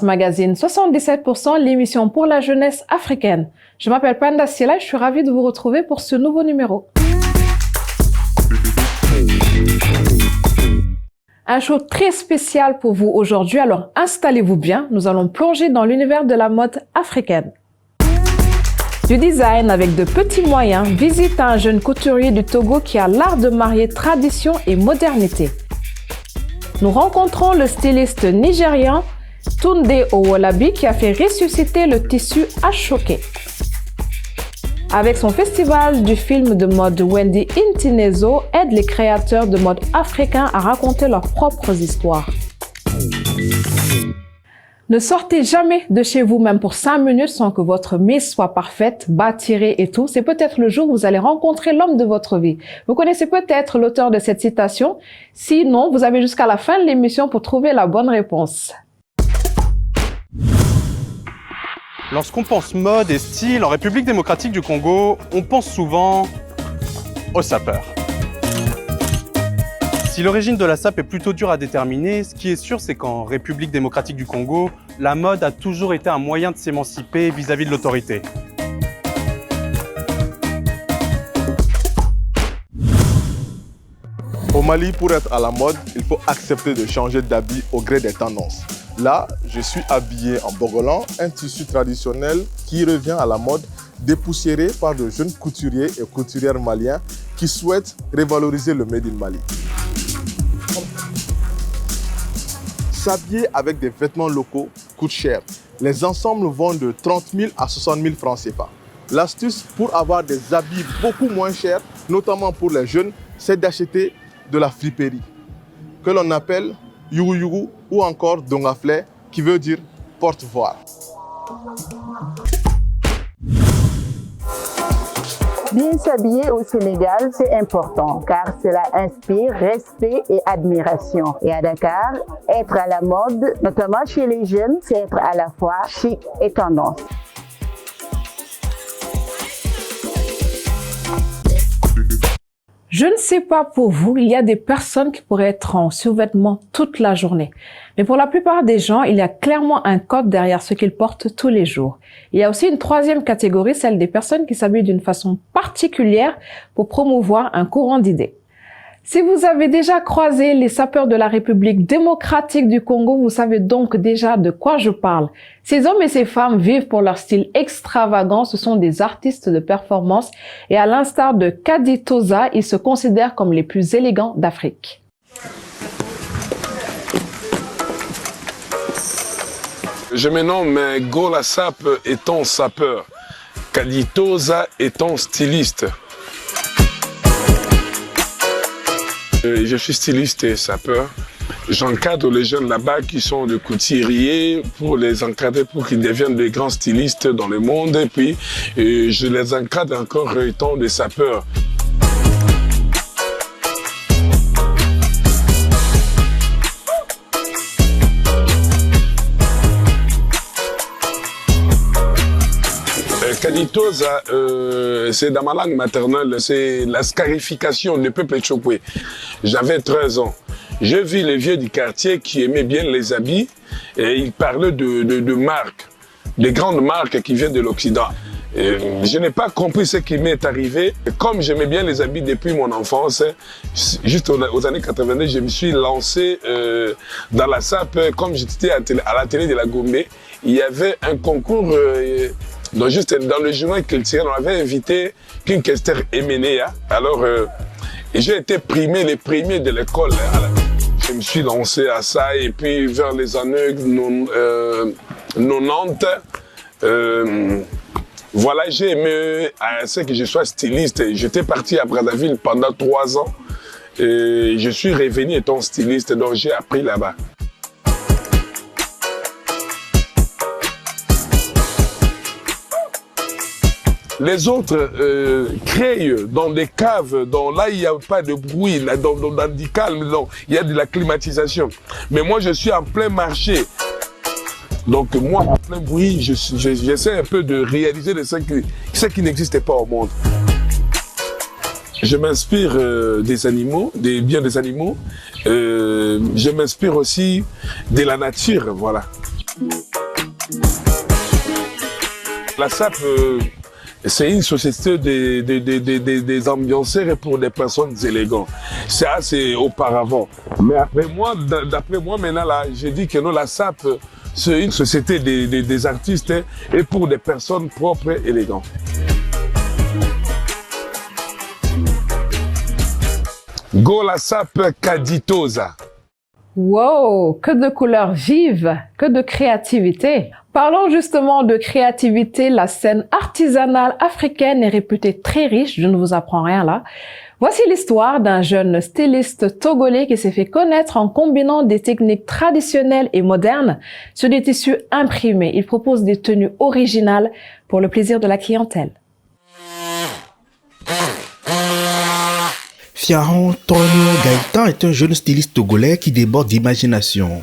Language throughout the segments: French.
Magazine 77%, l'émission pour la jeunesse africaine. Je m'appelle Panda Siela et je suis ravie de vous retrouver pour ce nouveau numéro. Un show très spécial pour vous aujourd'hui, alors installez-vous bien, nous allons plonger dans l'univers de la mode africaine. Du design avec de petits moyens, visite à un jeune couturier du Togo qui a l'art de marier tradition et modernité. Nous rencontrons le styliste nigérian Tunde Owolabi qui a fait ressusciter le tissu Ashoke. Avec son festival du film de mode, Wendy Intinezo aide les créateurs de mode africains à raconter leurs propres histoires. Ne sortez jamais de chez vous, même pour 5 minutes, sans que votre mise soit parfaite, bas tirée et tout. C'est peut-être le jour où vous allez rencontrer l'homme de votre vie. Vous connaissez peut-être l'auteur de cette citation. Sinon, vous avez jusqu'à la fin de l'émission pour trouver la bonne réponse. Lorsqu'on pense mode et style en République démocratique du Congo, on pense souvent aux sapeurs. Si l'origine de la sape est plutôt dure à déterminer, ce qui est sûr, c'est qu'en République démocratique du Congo, la mode a toujours été un moyen de s'émanciper vis-à-vis de l'autorité. Au Mali, pour être à la mode, il faut accepter de changer d'habit au gré des tendances. Là, je suis habillé en bogolan, un tissu traditionnel qui revient à la mode, dépoussiéré par de jeunes couturiers et couturières maliens qui souhaitent revaloriser le Made in Mali. S'habiller avec des vêtements locaux coûte cher. Les ensembles vont de 30 000 à 60 000 francs CFA. L'astuce pour avoir des habits beaucoup moins chers, notamment pour les jeunes, c'est d'acheter de la friperie, que l'on appelle yugu yugu ou encore dongaflé, qui veut dire porte-voile. Bien s'habiller au Sénégal, c'est important car cela inspire respect et admiration. Et à Dakar, être à la mode, notamment chez les jeunes, c'est être à la fois chic et tendance. Je ne sais pas pour vous, il y a des personnes qui pourraient être en survêtement toute la journée. Mais pour la plupart des gens, il y a clairement un code derrière ce qu'ils portent tous les jours. Il y a aussi une troisième catégorie, celle des personnes qui s'habillent d'une façon particulière pour promouvoir un courant d'idées. Si vous avez déjà croisé les sapeurs de la République démocratique du Congo, vous savez donc déjà de quoi je parle. Ces hommes et ces femmes vivent pour leur style extravagant, ce sont des artistes de performance et à l'instar de Kadi Toza, ils se considèrent comme les plus élégants d'Afrique. Je me nomme Gola Sap étant sapeur, Kadi Toza étant styliste. Je suis styliste et sapeur. J'encadre les jeunes là-bas qui sont de couturiers pour les encadrer pour qu'ils deviennent de grands stylistes dans le monde. Et puis, je les encadre encore étant des sapeurs. Kaditoza, c'est dans ma langue maternelle, c'est la scarification du peuple Tchokwe. J'avais 13 ans. J'ai vu les vieux du quartier qui aimaient bien les habits et ils parlaient de marques, de grandes marques qui viennent de l'Occident. Je n'ai pas compris ce qui m'est arrivé. Comme j'aimais bien les habits depuis mon enfance, juste aux années 90, je me suis lancé dans la sape. Comme j'étais à la télé de la Gombe, il y avait un concours. Donc juste dans le journal culturel, on avait invité King Kester Emenea. Alors, j'ai été primé, les premiers de l'école. Je me suis lancé à ça et puis vers les années 90, voilà, j'ai aimé à ce que je sois styliste. J'étais parti à Brazzaville pendant 3 ans et je suis revenu étant styliste, donc j'ai appris là-bas. Les autres créent dans des caves, là il n'y a pas de bruit, là, dans du calme, il y a de la climatisation. Mais moi je suis en plein marché. Donc moi en plein bruit, j'essaie un peu de réaliser ce qui n'existait pas au monde. Je m'inspire des animaux, des animaux. Je m'inspire aussi de la nature, voilà. La SAP, c'est une société des ambianceurs et pour des personnes élégantes. Ça, c'est auparavant. Mais d'après moi, maintenant, là, je dis que non, la SAP, c'est une société des artistes et pour des personnes propres et élégantes. Go la SAP Caditosa. Wow, que de couleurs vives, que de créativité. Parlons justement de créativité. La scène artisanale africaine est réputée très riche, je ne vous apprends rien là. Voici l'histoire d'un jeune styliste togolais qui s'est fait connaître en combinant des techniques traditionnelles et modernes sur des tissus imprimés. Il propose des tenues originales pour le plaisir de la clientèle. Fiaron Tonio Gaëtan est un jeune styliste togolais qui déborde d'imagination.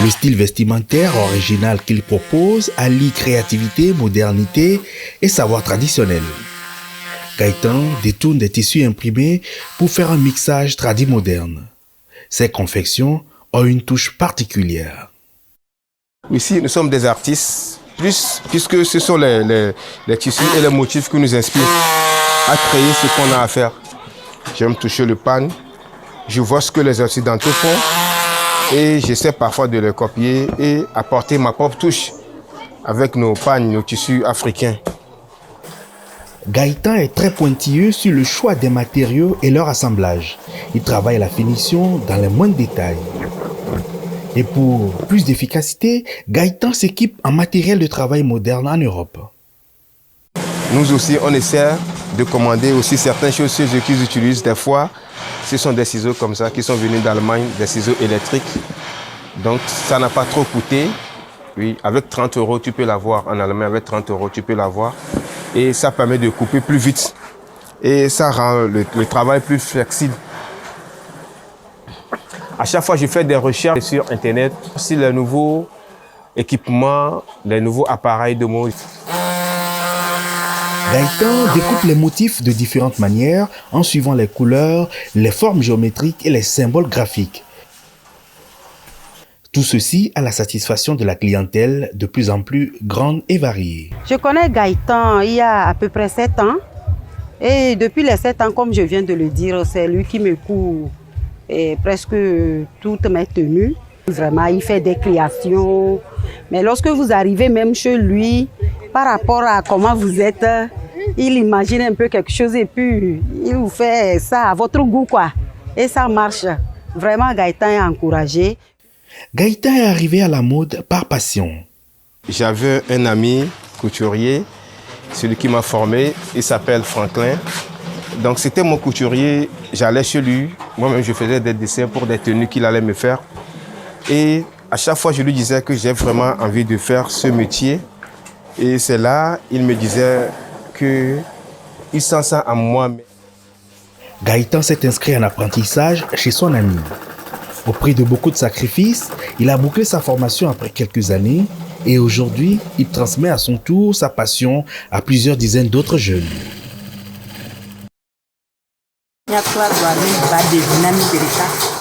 Le style vestimentaire original qu'il propose allie créativité, modernité et savoir traditionnel. Gaëtan détourne des tissus imprimés pour faire un mixage tradi-moderne. Ses confections ont une touche particulière. Ici, nous sommes des artistes, puisque ce sont les tissus et les motifs qui nous inspirent à créer ce qu'on a à faire. J'aime toucher le pan, je vois ce que les Occidentaux font et j'essaie parfois de les copier et apporter ma propre touche avec nos pagnes, nos tissus africains. Gaëtan est très pointilleux sur le choix des matériaux et leur assemblage. Il travaille à la finition dans les moindres détails. Et pour plus d'efficacité, Gaëtan s'équipe en matériel de travail moderne en Europe. Nous aussi, on essaie de commander aussi certaines choses chez eux qu'ils utilisent. Des fois, ce sont des ciseaux comme ça qui sont venus d'Allemagne, des ciseaux électriques. Donc, ça n'a pas trop coûté. Oui, avec 30 €, tu peux l'avoir. En Allemagne, avec 30 €, tu peux l'avoir. Et ça permet de couper plus vite. Et ça rend le travail plus flexible. À chaque fois, je fais des recherches sur Internet sur les nouveaux équipements, les nouveaux appareils de mode. Gaëtan découpe les motifs de différentes manières en suivant les couleurs, les formes géométriques et les symboles graphiques. Tout ceci à la satisfaction de la clientèle de plus en plus grande et variée. Je connais Gaëtan il y a à peu près 7 ans. Et depuis les 7 ans, comme je viens de le dire, c'est lui qui me coud presque toutes mes tenues. Vraiment, il fait des créations. Mais lorsque vous arrivez même chez lui, par rapport à comment vous êtes, il imagine un peu quelque chose et puis il vous fait ça à votre goût, quoi. Et ça marche. Vraiment, Gaëtan est encouragé. Gaëtan est arrivé à la mode par passion. J'avais un ami couturier, celui qui m'a formé, il s'appelle Franklin. Donc c'était mon couturier, j'allais chez lui, moi-même je faisais des dessins pour des tenues qu'il allait me faire. Et à chaque fois je lui disais que j'ai vraiment envie de faire ce métier. Et c'est là, il me disait qu'il sent ça en moi. Gaëtan s'est inscrit en apprentissage chez son ami. Au prix de beaucoup de sacrifices, il a bouclé sa formation après quelques années et aujourd'hui, il transmet à son tour sa passion à plusieurs dizaines d'autres jeunes.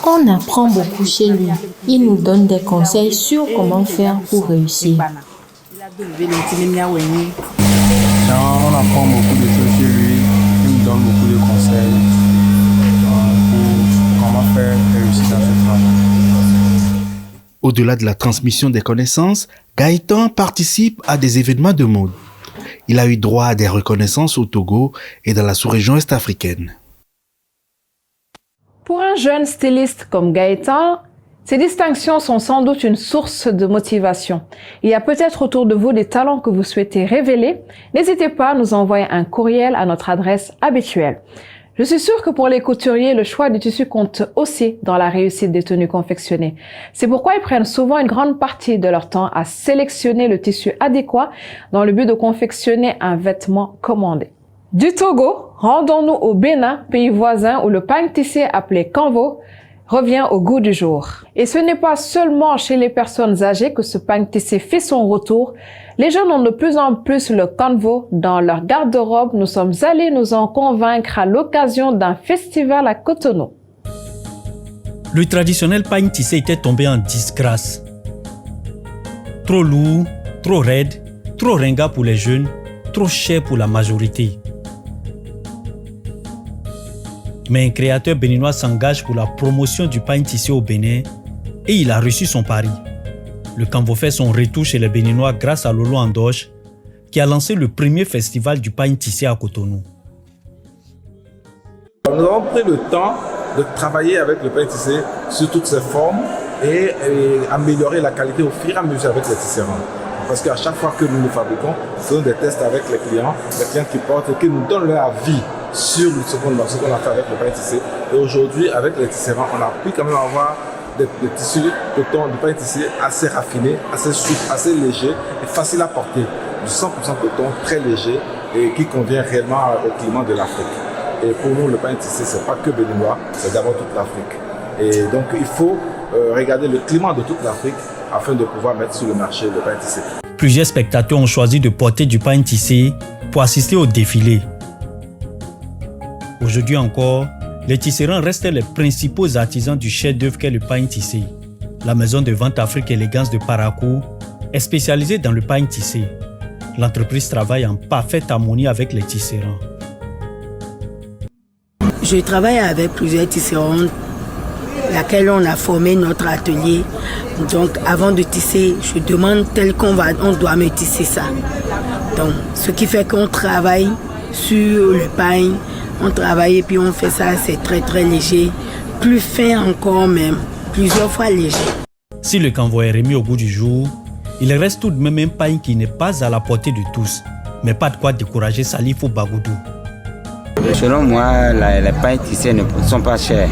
On apprend beaucoup chez lui. Il nous donne des conseils sur comment faire pour réussir. On apprend beaucoup de choses chez lui. Il nous donne beaucoup de conseils pour comment faire réussir dans ce travail. Au-delà de la transmission des connaissances, Gaëtan participe à des événements de mode. Il a eu droit à des reconnaissances au Togo et dans la sous-région est-africaine. Pour un jeune styliste comme Gaëtan, ces distinctions sont sans doute une source de motivation. Il y a peut-être autour de vous des talents que vous souhaitez révéler. N'hésitez pas à nous envoyer un courriel à notre adresse habituelle. Je suis sûre que pour les couturiers, le choix du tissu compte aussi dans la réussite des tenues confectionnées. C'est pourquoi ils prennent souvent une grande partie de leur temps à sélectionner le tissu adéquat dans le but de confectionner un vêtement commandé. Du Togo, rendons-nous au Bénin, pays voisin où le pain tissé appelé kanvo revient au goût du jour. Et ce n'est pas seulement chez les personnes âgées que ce pain tissé fait son retour. Les jeunes ont de plus en plus le kanvo dans leur garde-robe. Nous sommes allés nous en convaincre à l'occasion d'un festival à Cotonou. Le traditionnel pain tissé était tombé en disgrâce. Trop lourd, trop raide, trop ringard pour les jeunes, trop cher pour la majorité. Mais un créateur béninois s'engage pour la promotion du pain tissé au Bénin et il a reçu son pari. Le Canvo fait son retour chez les Béninois grâce à Lolo Andoche qui a lancé le premier festival du pain tissé à Cotonou. Nous avons pris le temps de travailler avec le pain tissé sur toutes ses formes et améliorer la qualité au fur et à mesure avec les tisserands. Parce qu'à chaque fois que nous nous fabriquons, nous faisons des tests avec les clients qui portent et qui nous donnent leur avis sur ce qu'on a fait avec le pain tissé. Et aujourd'hui, avec les tisserands, on a pu quand même avoir des tissus coton, du pain tissé assez raffiné, assez souple, assez léger et facile à porter. Du 100% coton, très léger et qui convient réellement au climat de l'Afrique. Et pour nous, le pain tissé, ce n'est pas que béninois, c'est d'abord toute l'Afrique. Et donc, il faut regarder le climat de toute l'Afrique afin de pouvoir mettre sur le marché le pain tissé. Plusieurs spectateurs ont choisi de porter du pain tissé pour assister au défilé. Aujourd'hui encore, les tisserands restent les principaux artisans du chef-d'œuvre qu'est le pain tissé. La maison de vente Afrique Élégance de Parakou est spécialisée dans le pain tissé. L'entreprise travaille en parfaite harmonie avec les tisserands. Je travaille avec plusieurs tisserands, laquelle on a formé notre atelier. Donc avant de tisser, je demande on doit me tisser ça. Donc ce qui fait qu'on travaille sur le pain, on travaille et puis on fait ça, c'est très très léger, plus fin encore même, plusieurs fois léger. Si le Canvo est remis au goût du jour, il reste tout de même un pain qui n'est pas à la portée de tous, mais pas de quoi décourager Salif ou Bagoudou. Selon moi, les pains tissés ne sont pas chers.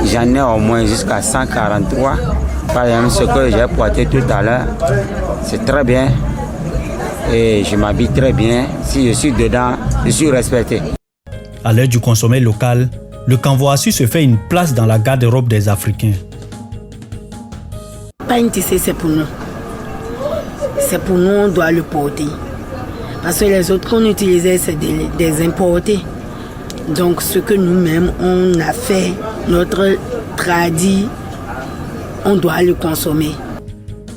J'en ai au moins jusqu'à 143. Par exemple, ce que j'ai porté tout à l'heure, c'est très bien. Et je m'habille très bien. Si je suis dedans, je suis respecté. À l'heure du consommé local, le Canvo a su se faire une place dans la garde-robe des Africains. Pain tissé, c'est pour nous. C'est pour nous, on doit le porter. Parce que les autres qu'on utilisait, c'est des importés. Donc ce que nous-mêmes, on a fait, notre tradit, on doit le consommer.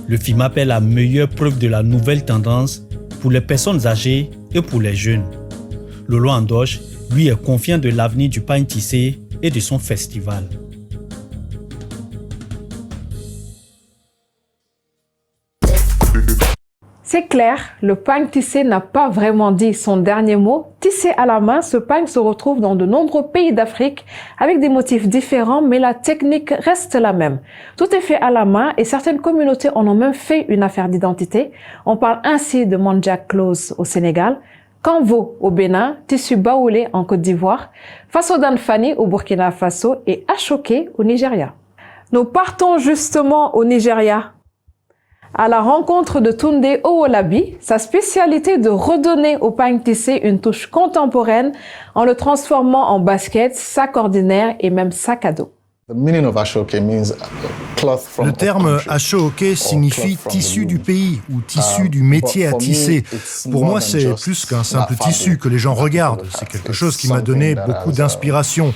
Le FIMAP est la meilleure preuve de la nouvelle tendance pour les personnes âgées et pour les jeunes. Lolo Andoche, lui, est confiant de l'avenir du pain tissé et de son festival. C'est clair, le pain tissé n'a pas vraiment dit son dernier mot. Tissé à la main, ce pain se retrouve dans de nombreux pays d'Afrique avec des motifs différents, mais la technique reste la même. Tout est fait à la main et certaines communautés en ont même fait une affaire d'identité. On parle ainsi de Mandjak Close au Sénégal, Canvo au Bénin, tissu baoulé en Côte d'Ivoire, Fasodan Fani au Burkina Faso et Ashoke au Nigeria. Nous partons justement au Nigeria. À la rencontre de Tunde Owolabi, sa spécialité de redonner au pain tissé une touche contemporaine en le transformant en basket, sac ordinaire et même sac à dos. Le terme ashoke signifie tissu du pays ou tissu du métier à tisser. Pour moi, c'est plus qu'un simple tissu que les gens regardent. C'est quelque chose qui m'a donné beaucoup d'inspiration.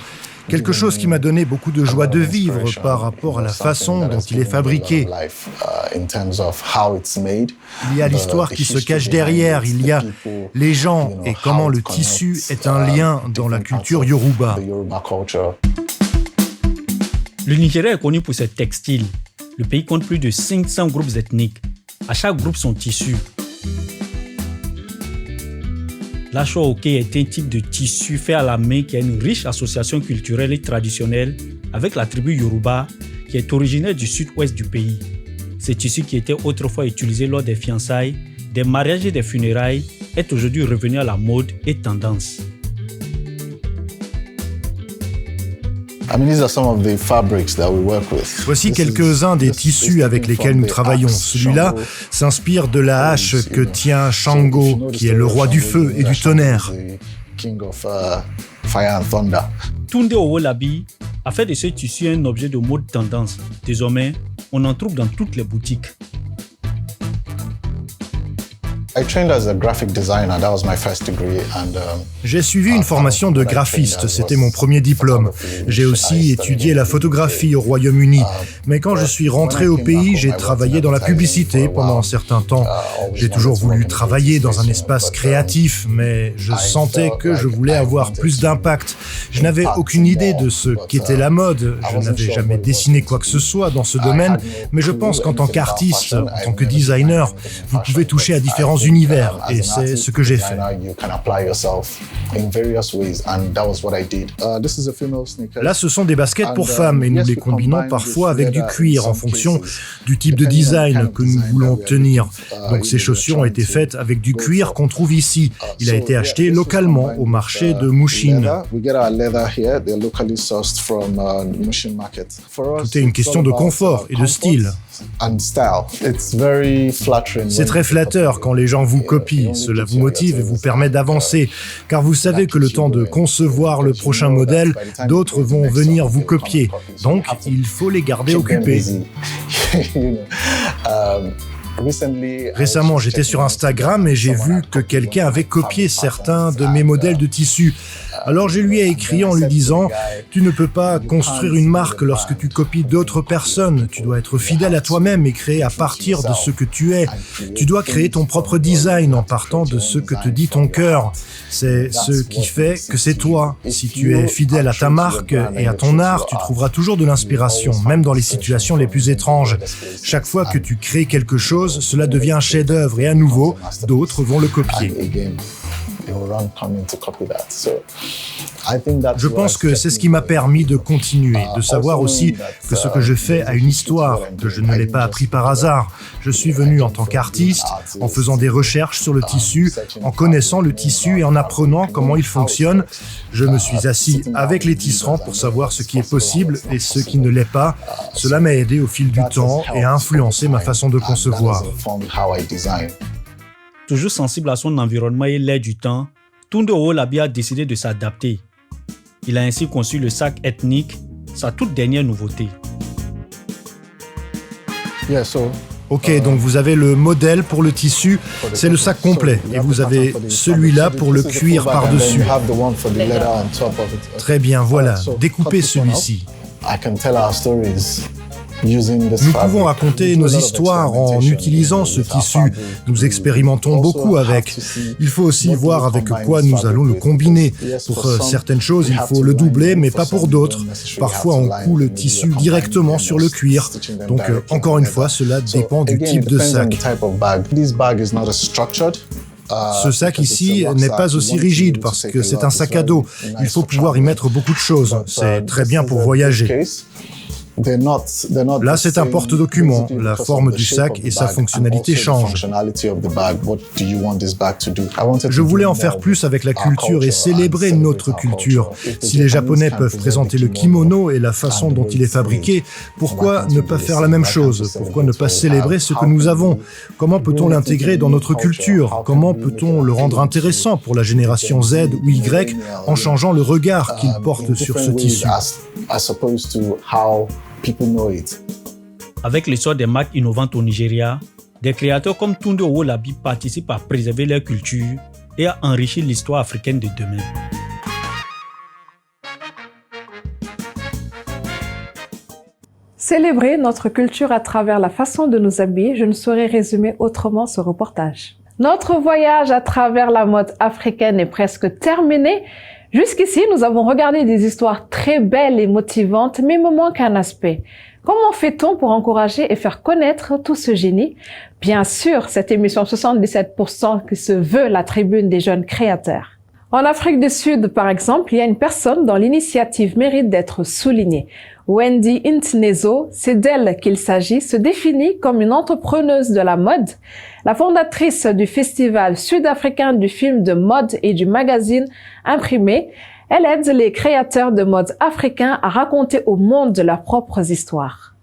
Quelque chose qui m'a donné beaucoup de joie de vivre par rapport à la façon dont il est fabriqué. Il y a l'histoire qui se cache derrière, il y a les gens et comment le tissu est un lien dans la culture Yoruba. Le Nigeria est connu pour ses textiles. Le pays compte plus de 500 groupes ethniques. À chaque groupe, son tissu. L'ashoke est un type de tissu fait à la main qui a une riche association culturelle et traditionnelle avec la tribu Yoruba qui est originaire du sud-ouest du pays. Ce tissu qui était autrefois utilisé lors des fiançailles, des mariages et des funérailles est aujourd'hui revenu à la mode et tendance. Voici quelques-uns des tissus avec lesquels nous travaillons. Celui-là s'inspire de la hache que tient Shango, qui est le roi du feu et du tonnerre. Tunde Owolabi a fait de ce tissu un objet de mode tendance. Désormais, on en trouve dans toutes les boutiques. J'ai suivi une formation de graphiste, c'était mon premier diplôme. J'ai aussi étudié la photographie au Royaume-Uni. Mais quand je suis rentré au pays, j'ai travaillé dans la publicité pendant un certain temps. J'ai toujours voulu travailler dans un espace créatif, mais je sentais que je voulais avoir plus d'impact. Je n'avais aucune idée de ce qu'était la mode. Je n'avais jamais dessiné quoi que ce soit dans ce domaine, mais je pense qu'en tant qu'artiste, en tant que designer, vous pouvez toucher à différents univers, et c'est ce que j'ai fait. Là, ce sont des baskets pour femmes, et nous les combinons parfois avec du cuir en fonction du type de design que nous voulons obtenir. Donc ces chaussures ont été faites avec du cuir qu'on trouve ici. Il a été acheté localement au marché de Mushin. Tout est une question de confort et de style. C'est très flatteur quand les gens vous copient. Cela vous motive et vous permet d'avancer, car vous savez que le temps de concevoir le prochain modèle, d'autres vont venir vous copier. Donc, il faut les garder occupés. Récemment, j'étais sur Instagram et j'ai vu que quelqu'un avait copié certains de mes modèles de tissus. Alors je lui ai écrit en lui disant « Tu ne peux pas construire une marque lorsque tu copies d'autres personnes. Tu dois être fidèle à toi-même et créer à partir de ce que tu es. Tu dois créer ton propre design en partant de ce que te dit ton cœur. C'est ce qui fait que c'est toi. Si tu es fidèle à ta marque et à ton art, tu trouveras toujours de l'inspiration, même dans les situations les plus étranges. Chaque fois que tu crées quelque chose, cela devient un chef-d'œuvre et à nouveau, d'autres vont le copier. » Je pense que c'est ce qui m'a permis de continuer, de savoir aussi que ce que je fais a une histoire, que je ne l'ai pas appris par hasard. Je suis venu en tant qu'artiste, en faisant des recherches sur le tissu, en connaissant le tissu et en apprenant comment il fonctionne. Je me suis assis avec les tisserands pour savoir ce qui est possible et ce qui ne l'est pas. Cela m'a aidé au fil du temps et a influencé ma façon de concevoir. Toujours sensible à son environnement et l'air du temps, Tunde Owolabi a décidé de s'adapter. Il a ainsi conçu le sac ethnique, sa toute dernière nouveauté. Ok, donc vous avez le modèle pour le tissu, c'est le sac complet, et vous avez celui-là pour le cuir par-dessus. Très bien, voilà, découpez celui-ci. Nous pouvons raconter nos histoires en utilisant ce tissu. Nous expérimentons beaucoup avec. Il faut aussi voir avec quoi nous allons le combiner. Pour certaines choses, il faut le doubler, mais pas pour d'autres. Parfois, on coud le tissu directement sur le cuir. Donc, encore une fois, cela dépend du type de sac. Ce sac ici n'est pas aussi rigide parce que c'est un sac à dos. Il faut pouvoir y mettre beaucoup de choses. C'est très bien pour voyager. Là, c'est un porte-document. La forme du sac et sa fonctionnalité changent. Je voulais en faire plus avec la culture et célébrer notre culture. Si les Japonais peuvent présenter le kimono et la façon dont il est fabriqué, pourquoi ne pas faire la même chose? Pourquoi ne pas célébrer ce que nous avons? Comment peut-on l'intégrer dans notre culture? Comment peut-on le rendre intéressant pour la génération Z ou Y en changeant le regard qu'ils portent sur ce tissu? Avec l'essor des marques innovantes au Nigeria, des créateurs comme Tunde Owolabi participent à préserver leur culture et à enrichir l'histoire africaine de demain. Célébrer notre culture à travers la façon de nous habiller, je ne saurais résumer autrement ce reportage. Notre voyage à travers la mode africaine est presque terminé. Jusqu'ici, nous avons regardé des histoires très belles et motivantes, mais il me manque un aspect. Comment fait-on pour encourager et faire connaître tout ce génie? Bien sûr, cette émission 77% qui se veut la tribune des jeunes créateurs. En Afrique du Sud, par exemple, il y a une personne dont l'initiative mérite d'être soulignée. Wendy Ntnezo, c'est d'elle qu'il s'agit, se définit comme une entrepreneuse de la mode. La fondatrice du Festival sud-africain du film de mode et du magazine Imprimé, elle aide les créateurs de mode africains à raconter au monde leurs propres histoires.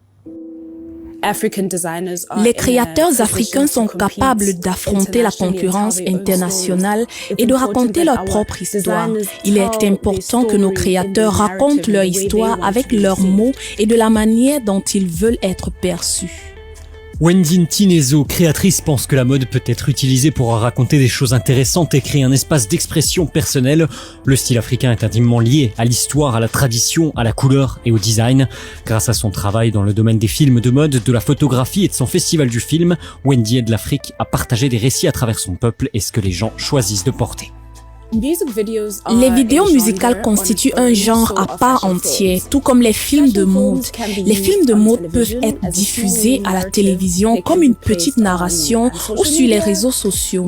Les créateurs africains sont capables d'affronter la concurrence internationale et de raconter leur propre histoire. Il est important que nos créateurs racontent leur histoire avec leurs mots et de la manière dont ils veulent être perçus. Wendy Ntinezo, créatrice, pense que la mode peut être utilisée pour raconter des choses intéressantes et créer un espace d'expression personnelle. Le style africain est intimement lié à l'histoire, à la tradition, à la couleur et au design. Grâce à son travail dans le domaine des films de mode, de la photographie et de son festival du film, Wendy aide l'Afrique à partager des récits à travers son peuple et ce que les gens choisissent de porter. Les vidéos musicales constituent un genre à part entière, tout comme les films de mode. Les films de mode peuvent être diffusés à la télévision comme une petite narration ou sur les réseaux sociaux.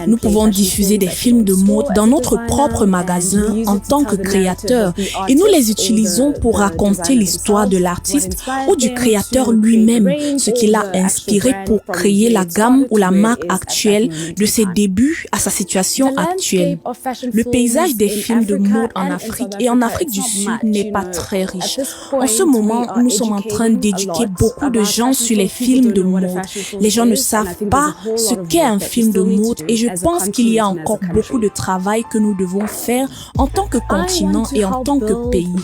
Nous pouvons diffuser des films de mode dans notre propre magasin en tant que créateurs et nous les utilisons pour raconter l'histoire de l'artiste ou du créateur lui-même, ce qui l'a inspiré pour créer la gamme ou la marque actuelle de ses débuts à sa situation actuelle. Le paysage des films de mode en Afrique et en Afrique du Sud n'est pas très riche. En ce moment, nous sommes en train d'éduquer beaucoup de gens sur les films de mode. Les gens ne savent pas ce qu'est un film de mode et je pense qu'il y a encore beaucoup de travail que nous devons faire en tant que continent et en tant que pays.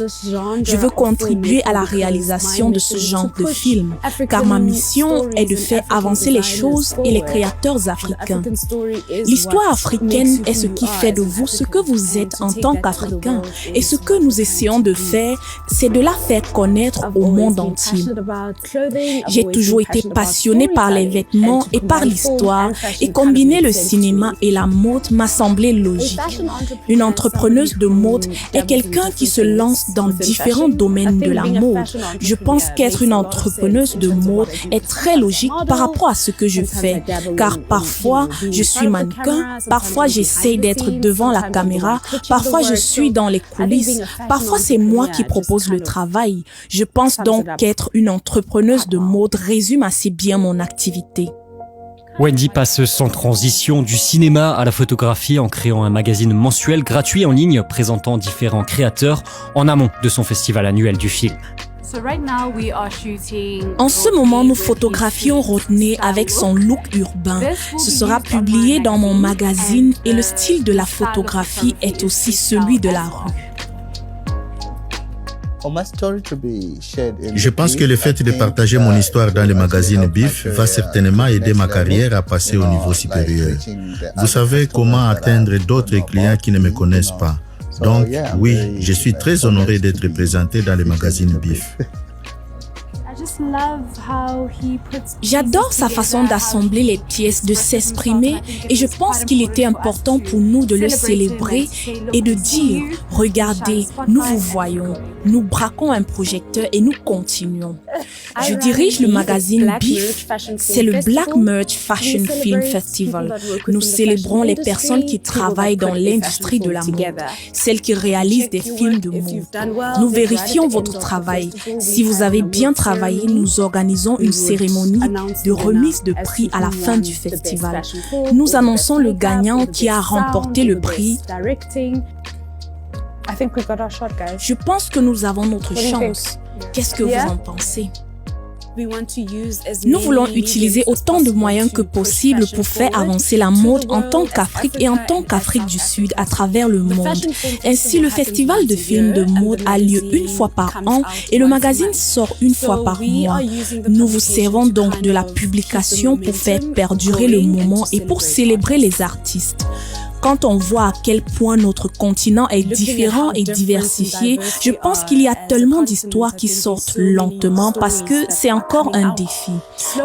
Je veux contribuer à la réalisation de ce genre de film, car ma mission est de faire avancer les choses et les créateurs africains. L'histoire africaine est ce qui fait de vous ce que vous êtes en tant qu'Africain. Et ce que nous essayons de faire, c'est de la faire connaître au monde entier. J'ai toujours été passionnée par les vêtements et par l'histoire, et combiner le cinéma et la mode m'a semblé logique. Une entrepreneuse de mode est quelqu'un qui se lance dans différents domaines de la mode. Je pense qu'être une entrepreneuse de mode est très logique par rapport à ce que je fais, car parfois je suis mannequin, parfois j'essaye d'être devant la caméra, parfois je suis dans les coulisses, parfois c'est moi qui propose le travail. Je pense donc qu'être une entrepreneuse de mode résume assez bien mon activité. Wendy passe sans transition du cinéma à la photographie en créant un magazine mensuel gratuit en ligne présentant différents créateurs en amont de son festival annuel du film. En ce moment, nous photographions Rodney avec son look urbain. Ce sera publié dans mon magazine et le style de la photographie est aussi celui de la rue. Je pense que le fait de partager mon histoire dans le magazine BIF va certainement aider ma carrière à passer au niveau supérieur. Vous savez comment atteindre d'autres clients qui ne me connaissent pas. Donc, oui, je suis très honoré d'être présenté dans le magazine BIF. J'adore sa façon d'assembler les pièces, de s'exprimer et je pense qu'il était important pour nous de le célébrer et de dire « Regardez, nous vous voyons, nous braquons un projecteur et nous continuons ». Je dirige le magazine BIF, c'est le Black Merch Fashion Film Festival. Nous célébrons les personnes qui travaillent dans l'industrie de la mode, celles qui réalisent des films de mode. Nous vérifions votre travail. Si vous avez bien travaillé, nous organisons une cérémonie de remise de prix à la fin du festival. Nous annonçons le gagnant qui a remporté le prix. Je pense que nous avons notre chance. Qu'est-ce que vous en pensez? Nous voulons utiliser autant de moyens que possible pour faire avancer la mode en tant qu'Afrique et en tant qu'Afrique du Sud à travers le monde. Ainsi, le festival de films de mode a lieu une fois par an et le magazine sort une fois par mois. Nous vous servons donc de la publication pour faire perdurer le moment et pour célébrer les artistes. Quand on voit à quel point notre continent est différent et diversifié, je pense qu'il y a tellement d'histoires qui sortent lentement parce que c'est encore un défi.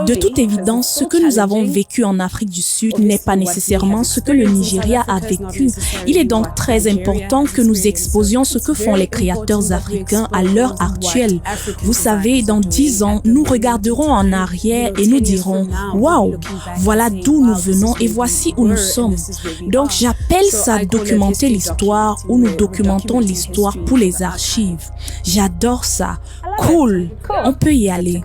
De toute évidence, ce que nous avons vécu en Afrique du Sud n'est pas nécessairement ce que le Nigeria a vécu. Il est donc très important que nous exposions ce que font les créateurs africains à l'heure actuelle. Vous savez, dans 10 ans, nous regarderons en arrière et nous dirons « Waouh, voilà d'où nous venons et voici où nous sommes ». Donc, j'appelle ça documenter l'histoire où nous documentons l'histoire pour les archives. J'adore ça. Cool. On peut y aller.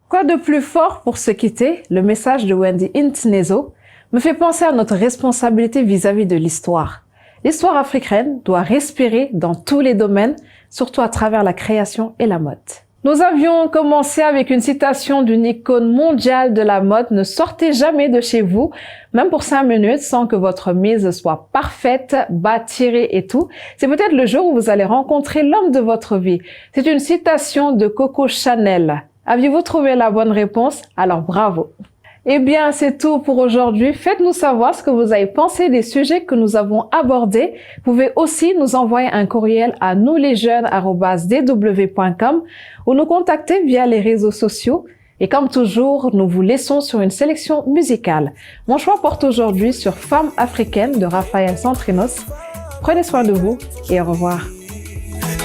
Quoi de plus fort pour se quitter? Le message de Wendy Ntinezo me fait penser à notre responsabilité vis-à-vis de l'histoire. L'histoire africaine doit respirer dans tous les domaines, surtout à travers la création et la mode. Nous avions commencé avec une citation d'une icône mondiale de la mode. Ne sortez jamais de chez vous, même pour 5 minutes, sans que votre mise soit parfaite, bas tirée et tout. C'est peut-être le jour où vous allez rencontrer l'homme de votre vie. C'est une citation de Coco Chanel. Aviez-vous trouvé la bonne réponse? Alors bravo! Eh bien, c'est tout pour aujourd'hui. Faites-nous savoir ce que vous avez pensé des sujets que nous avons abordés. Vous pouvez aussi nous envoyer un courriel à nouslesjeunes@dw.com ou nous contacter via les réseaux sociaux. Et comme toujours, nous vous laissons sur une sélection musicale. Mon choix porte aujourd'hui sur Femme africaine de Raphaël Santrinos. Prenez soin de vous et au revoir.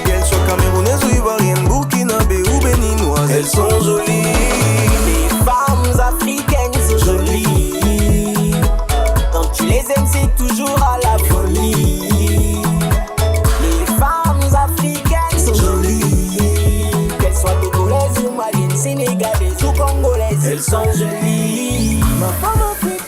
Qu'elles soient camerounaises ou ivoiriennes, burkinabé ou béninoises, elles sont jolies. Les femmes africaines sont jolies. Quand tu les aimes, c'est toujours à la folie. Les femmes africaines sont jolies. Qu'elles soient togolaises ou maliennes, sénégalaises ou congolaises, elles sont jolies. Ma femme africaine.